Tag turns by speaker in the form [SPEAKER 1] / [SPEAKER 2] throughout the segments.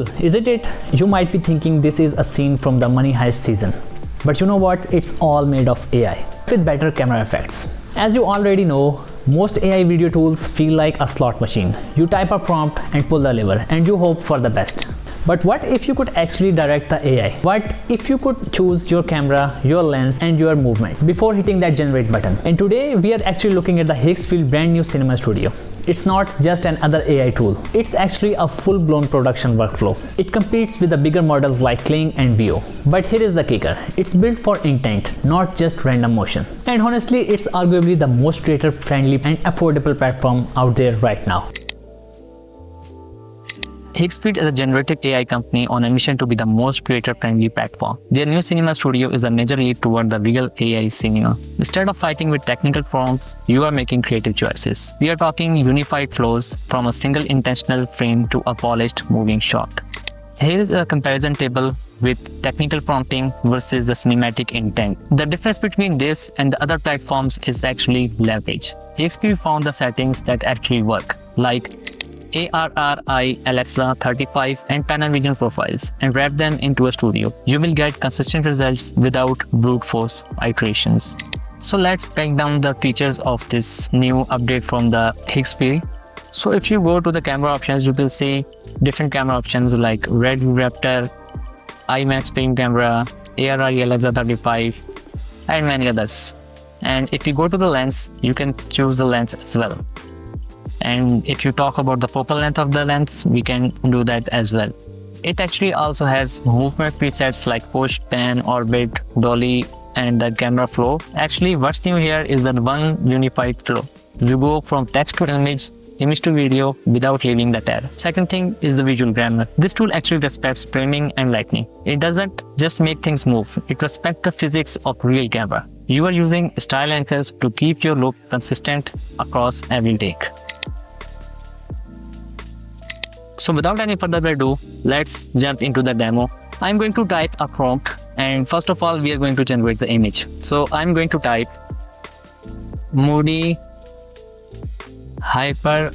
[SPEAKER 1] Cool, isn't it? You might be thinking this is a scene from the Money Heist season. But you know what? It's all made of AI with better camera effects. As you already know, most AI video tools feel like a slot machine. You type a prompt and pull the lever and you hope for the best. But what if you could actually direct the AI? What if you could choose your camera, your lens and your movement before hitting that generate button? And today we are actually looking at the Higgsfield brand new cinema studio. It's not just another AI tool. It's actually a full-blown production workflow. It competes with the bigger models like Kling and Veo. But here is the kicker. It's built for intent, not just random motion. And honestly, it's arguably the most creator-friendly and affordable platform out there right now. Higgsfield is a generative AI company on a mission to be the most creator-friendly platform. Their new cinema studio is a major leap toward the real AI cinema. Instead of fighting with technical prompts, you are making creative choices. We are talking unified flows from a single intentional frame to a polished moving shot. Here is a comparison table with technical prompting versus the cinematic intent. The difference between this and the other platforms is actually leverage. Higgsfield found the settings that actually work, like ARRI, Alexa 35 and Panavision profiles, and wrap them into a studio. You will get consistent results without brute force iterations. So let's break down the features of this new update from the Higgsfield. So if you go to the camera options, you will see different camera options like Red Raptor, IMAX Film Camera, ARRI Alexa 35 and many others. And if you go to the lens, you can choose the lens as well. And if you talk about the focal length of the lens, we can do that as well. It actually also has movement presets like push, pan, orbit, dolly, and the camera flow. Actually, what's new here is that one unified flow. You go from text to image, image to video without leaving the tab. Second thing is the visual grammar. This tool actually respects framing and lighting. It doesn't just make things move. It respects the physics of real camera. You are using style anchors to keep your look consistent across every take. So without any further ado, let's jump into the demo. I'm going to type a prompt, and first of all, we are going to generate the image. So I'm going to type moody, hyper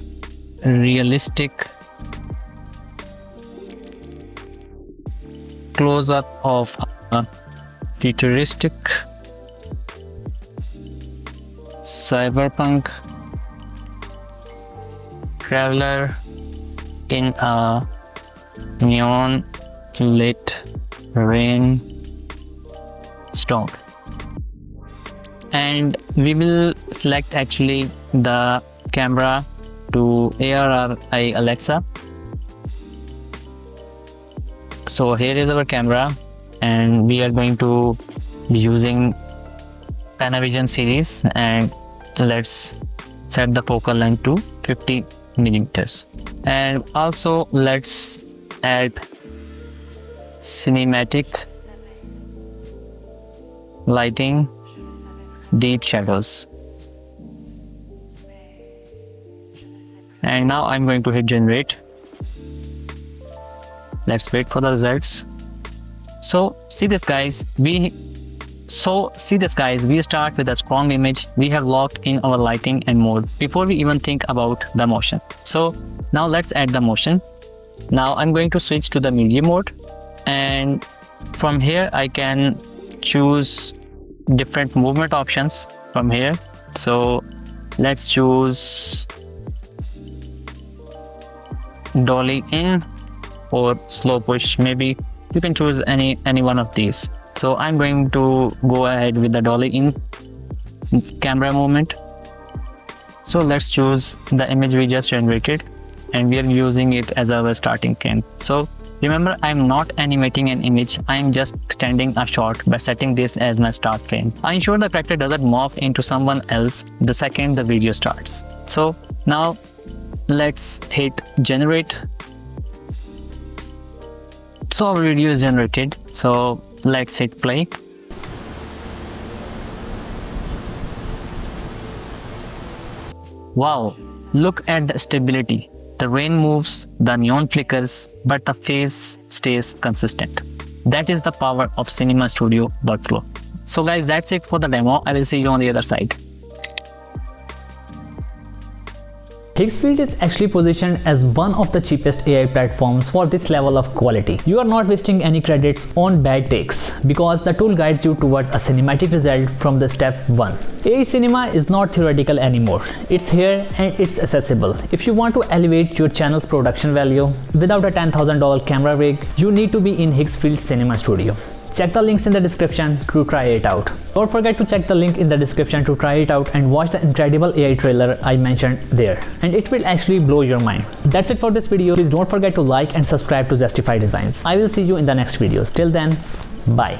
[SPEAKER 1] realistic close-up of a futuristic cyberpunk traveler in a neon lit rain storm. And we will select actually the camera to ARRI Alexa. So here is our camera, and we are going to be using Panavision series, and let's set the focal length to 50 millimeters. And also let's add cinematic lighting, deep shadows. And now I'm going to hit generate. Let's wait for the results. So see this guys, we start with a strong image. We have locked in our lighting and mode before we even think about the motion. So now let's add the motion. Now I'm going to switch to the medium mode, and from here I can choose different movement options from here. So let's choose dolly in or slow push. Maybe you can choose any one of these. So I'm going to go ahead with the dolly in camera movement. So let's choose the image we just generated, and we are using it as our starting frame. So remember, I'm not animating an image, I'm just extending a shot by setting this as my start frame. I ensure the character doesn't morph into someone else the second the video starts. So now let's hit generate. So our video is generated. So let's hit play. Wow, look at the stability. The rain moves, the neon flickers, but the phase stays consistent. That is the power of Cinema Studio workflow. So guys, that's it for the demo. I will see you on the other side.
[SPEAKER 2] Higgsfield is actually positioned as one of the cheapest AI platforms for this level of quality. You are not wasting any credits on bad takes because the tool guides you towards a cinematic result from the step 1. AI cinema is not theoretical anymore. It's here and it's accessible. If you want to elevate your channel's production value without a $10,000 camera rig, you need to be in Higgsfield Cinema Studio. Check the links in the description to try it out. Don't forget to check the link in the description to try it out and watch the incredible AI trailer I mentioned there. And it will actually blow your mind. That's it for this video. Please don't forget to like and subscribe to Zestify Designs. I will see you in the next videos. Till then, bye.